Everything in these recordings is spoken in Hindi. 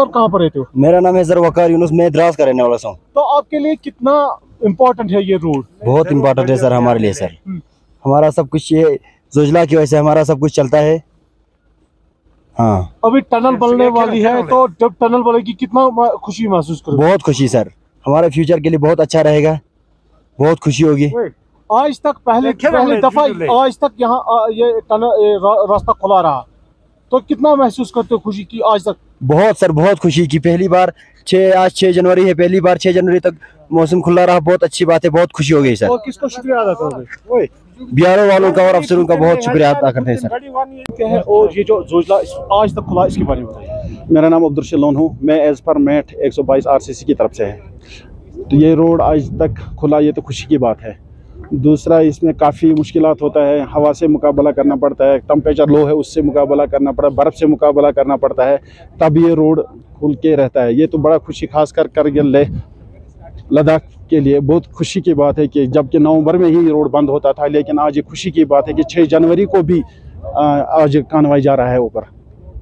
आप कहाँ पर रहते हो? मेरा नाम है सर वकार यूनुस, मैं द्रास का रहने वाला हूँ। तो आपके लिए कितना इम्पोर्टेंट है ये रोड? बहुत इम्पोर्टेंट है सर हमारे लिए सर। हमारा सब कुछ ये जोजिला की वजह से हमारा सब कुछ चलता है। हाँ, अभी टनल बनने वाली है, तो जब टनल बनेगी कितना खुशी महसूस करोगे? बहुत खुशी सर, हमारे फ्यूचर के लिए बहुत अच्छा रहेगा, बहुत खुशी होगी। आज तक पहली दफा आज तक यहाँ ये रास्ता खुला रहा, तो कितना महसूस करते हो खुशी की आज तक? बहुत सर, बहुत खुशी की। पहली बार आज 6 जनवरी है, पहली बार 6 जनवरी तक मौसम खुला रहा, बहुत अच्छी बात है, बहुत खुशी हो गई सर। और किसको शुक्रिया अदा करोगे? बिहार वालों का और अफसरों का बहुत शुक्रिया अदा करते हैं सर। क्या है और ये जो जोजिला आज तक खुला, इसके बारे में बताइए। मेरा नाम अब्दुल शलोन हूँ, मैं एज पर मैट 122 RCC की तरफ से है। तो ये रोड आज तक खुला, ये तो खुशी की बात है। दूसरा, इसमें काफ़ी मुश्किलात होता है, हवा से मुकाबला करना पड़ता है, टेम्परेचर लो है उससे मुकाबला करना पड़ता है, बर्फ़ से मुकाबला करना पड़ता है, तब ये रोड खुल के रहता है। ये तो बड़ा खुशी, खास कर करगिल लेह लद्दाख के लिए बहुत खुशी की बात है कि जबकि नवंबर में ही रोड बंद होता था, लेकिन आज ये खुशी की बात है कि 6 जनवरी को भी आज कानवाई जा रहा है ऊपर।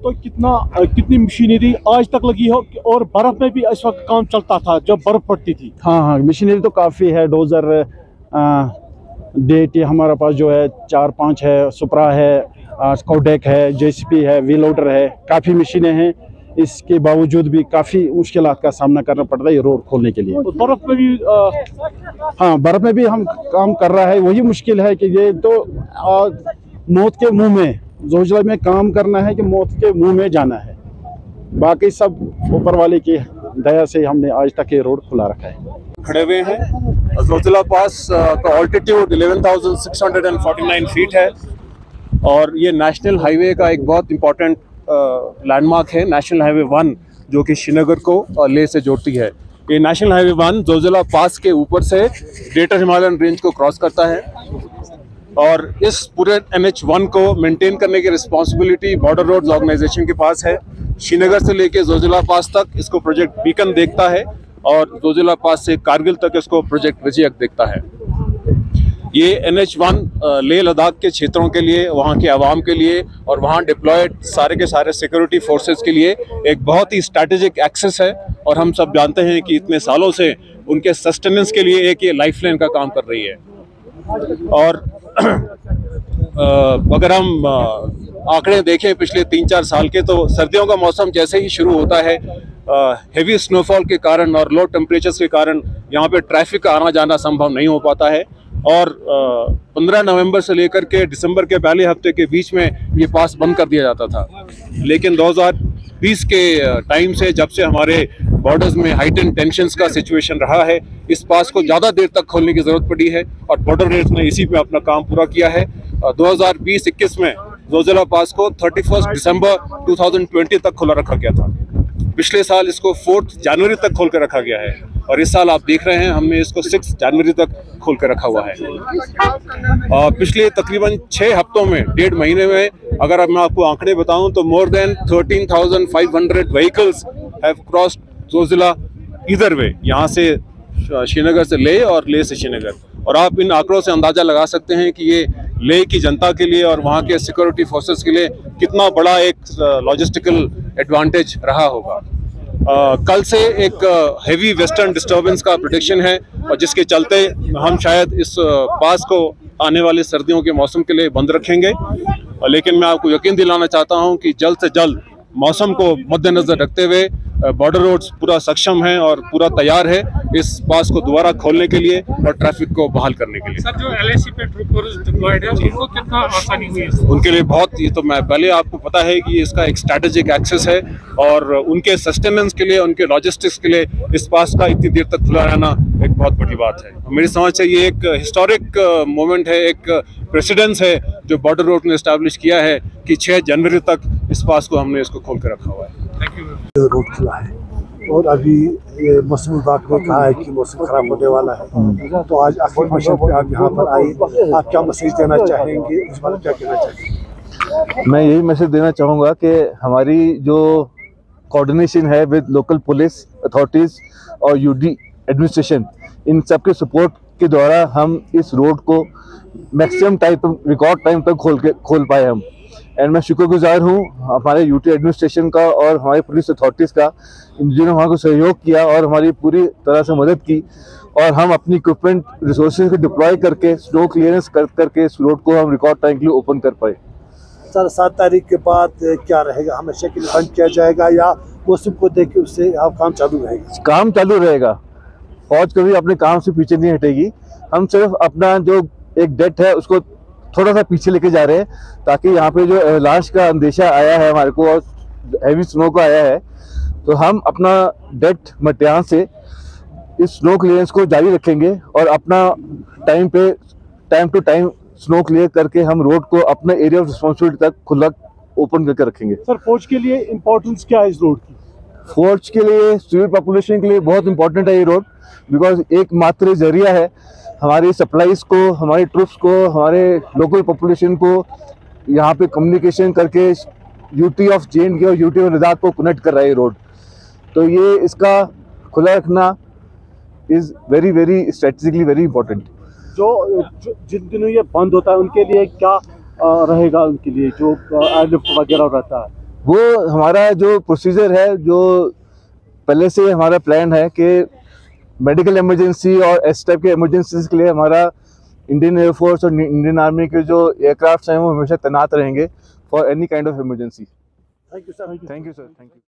तो कितनी मशीनरी आज तक लगी हो, और बर्फ में भी इस वक्त काम चलता था जब बर्फ पड़ती थी? हाँ, मशीनरी तो काफ़ी है। डोज़र DAT हमारे पास जो है 4-5 है, सुपरा है, स्कोडेक है, JCB है, व्हील लोडर है, काफ़ी मशीनें हैं। इसके बावजूद भी काफ़ी मुश्किलात का सामना करना पड़ता है ये रोड खोलने के लिए। तो बर्फ में भी हाँ, बर्फ में भी हम काम कर रहा है। वही मुश्किल है कि ये तो मौत के मुंह में, जोजिला में काम करना है कि मौत के मुंह में जाना है। बाकी सब ऊपर वाले की दया से हमने आज तक ये रोड खुला रखा है। खड़े हुए हैं। जोजिला पास का ऑल्टीट्यूड 11,649 फीट है और ये नेशनल हाईवे का एक बहुत इम्पोर्टेंट लैंडमार्क है, नेशनल हाईवे 1, जो कि श्रीनगर को लेह से जोड़ती है। ये नेशनल हाईवे 1 जोजिला पास के ऊपर से ग्रेटर हिमालयन रेंज को क्रॉस करता है और इस पूरे NH1 को मेंटेन करने की रिस्पॉन्सिबिलिटी बॉर्डर रोड्स ऑर्गेनाइजेशन के पास है। श्रीनगर से लेके जोजिला पास तक इसको प्रोजेक्ट बीकन देखता है और जोजिला पास से कारगिल तक इसको प्रोजेक्ट विजयक देखता है। ये NH1 लेह लद्दाख के क्षेत्रों के लिए, वहाँ के आवाम के लिए और वहाँ डिप्लॉयड सारे के सारे सिक्योरिटी फोर्सेस के लिए एक बहुत ही स्ट्रैटेजिक एक्सेस है और हम सब जानते हैं कि इतने सालों से उनके सस्टेनेंस के लिए एक ये लाइफलाइन का काम कर रही है। और अगर हम आंकड़े देखें पिछले 3-4 साल के, तो सर्दियों का मौसम जैसे ही शुरू होता है, हेवी स्नोफॉल के कारण और लो टेम्परेचर्स के कारण यहाँ पे ट्रैफिक का आना जाना संभव नहीं हो पाता है और 15 नवंबर से लेकर के दिसंबर के पहले हफ्ते के बीच में ये पास बंद कर दिया जाता था। लेकिन 2020 के टाइम से, जब से हमारे बॉर्डर्स में हाइटेंड टेंशंस का सिचुएशन रहा है, इस पास को ज़्यादा देर तक खोलने की ज़रूरत पड़ी है और बॉर्डर रेट्स ने इसी पे अपना काम पूरा किया है। 2020-21 में जोजिला पास को 31 दिसंबर 2020 तक खुला रखा गया था। पिछले साल इसको 4 जनवरी तक खोल कर रखा गया है और इस साल आप देख रहे हैं हमने इसको 6 जनवरी तक खोल कर रखा हुआ है। पिछले तकरीबन 6 हफ्तों में, 1.5 महीने में, अगर अब मैं आपको आंकड़े बताऊं तो more than 13,500 vehicles have crossed Zoji La either way, यहाँ से श्रीनगर से लेह और लेह से श्रीनगर। और आप इन आंकड़ों से अंदाजा लगा सकते हैं कि ये लेह की जनता के लिए और वहाँ के सिक्योरिटी फोर्सेस के लिए कितना बड़ा एक लॉजिस्टिकल एडवांटेज रहा होगा। कल से एक हेवी वेस्टर्न डिस्टर्बेंस का प्रेडिक्शन है और जिसके चलते हम शायद इस पास को आने वाले सर्दियों के मौसम के लिए बंद रखेंगे। लेकिन मैं आपको यकीन दिलाना चाहता हूं कि जल्द से जल्द मौसम को मद्देनजर रखते हुए बॉर्डर रोड्स पूरा सक्षम है और पूरा तैयार है इस पास को दोबारा खोलने के लिए और ट्रैफिक को बहाल करने के लिए। सर, जो LAC पे ट्रूपर्स डिप्लॉयड है उनको कितना आसानी हुई है? उनके लिए बहुत, ये तो मैं पहले आपको पता है कि इसका एक स्ट्रैटेजिक एक्सेस है और उनके सस्टेनेंस के लिए, उनके लॉजिस्टिक्स के लिए इस पास का इतनी देर तक खुला रहना एक बहुत बड़ी बात है। मेरी समझ से ये एक हिस्टोरिक मोमेंट है, एक प्रेसिडेंस है जो बॉर्डर रोड ने एस्टैब्लिश किया है कि 6 जनवरी तक इस पास को हमने इसको खोल कर रखा हुआ है। Thank you. रोड खुला है और अभी ये मौसम विभाग ने कहा है कि मौसम खराब होने वाला है, तो आज आखिरी मौसम पे आप यहाँ पर आए, आप क्या मैसेज देना चाहेंगे, इस बारे में क्या कहना चाहेंगे? मैं यही मैसेज देना चाहूँगा कि हमारी जो कोऑर्डिनेशन है विद लोकल पुलिस अथॉरिटीज़ और UD एडमिनिस्ट्रेशन, इन सब के सपोर्ट के द्वारा हम इस रोड को मैक्सिमम टाइम, रिकॉर्ड टाइम तक खोल पाए हम। एंड मैं शुक्रगुजार हूँ हमारे यूटी एडमिनिस्ट्रेशन का और हमारी पुलिस अथॉरिटीज़ का, जिन्होंने हमारे को सहयोग किया और हमारी पूरी तरह से मदद की, और हम अपनी इक्विपमेंट रिसोर्सेज को डिप्लॉय करके स्नो क्लियरेंस करके इस रोड को हम रिकॉर्ड टाइम के लिए ओपन कर पाए। सर 7 तारीख के बाद क्या रहेगा, हमेशा के लिए बंद किया जाएगा या मौसम को देख के उससे काम चालू रहेगा? काम चालू रहेगा, फौज कभी अपने काम से पीछे नहीं हटेगी। हम सिर्फ अपना जो एक डेट है उसको थोड़ा सा पीछे लेके जा रहे हैं, ताकि यहाँ पे जो अवलांच का अंदेशा आया है हमारे को और हैवी स्नो का आया है, तो हम अपना डेट मटियान से इस स्नो क्लियरेंस को जारी रखेंगे और अपना time to time snow clear करके हम रोड को अपने एरिया ऑफ रिस्पॉन्सिबिलिटी तक खुला ओपन करके रखेंगे। सर फौज के लिए इम्पोर्टेंस क्या है इस रोड की? फौज के लिए, सिविल पॉपुलेशन के लिए बहुत इंपॉर्टेंट है ये रोड, बिकॉज एकमात्र जरिया है हमारी सप्लाईज को, हमारी ट्रुप्स को, हमारे लोकल पॉपुलेशन को यहाँ पे कम्युनिकेशन करके यूटी ऑफ JNK और यूटी ऑफ लद्दाख को कनेक्ट कर रहा है ये रोड। तो ये इसका खुला रखना is very very strategically very important. जो जिन दिनों ये बंद होता है उनके लिए क्या रहेगा, उनके लिए जो एयरलिफ्ट वगैरह रहता है? वो हमारा जो प्रोसीजर है, जो पहले से हमारा प्लान है कि मेडिकल इमरजेंसी और इस टाइप के इमरजेंसीज के लिए हमारा इंडियन एयरफोर्स और इंडियन आर्मी के जो एयरक्राफ्ट हैं वो हमेशा तैनात रहेंगे for any kind of emergency. Thank you sir. Thank you sir. Thank you.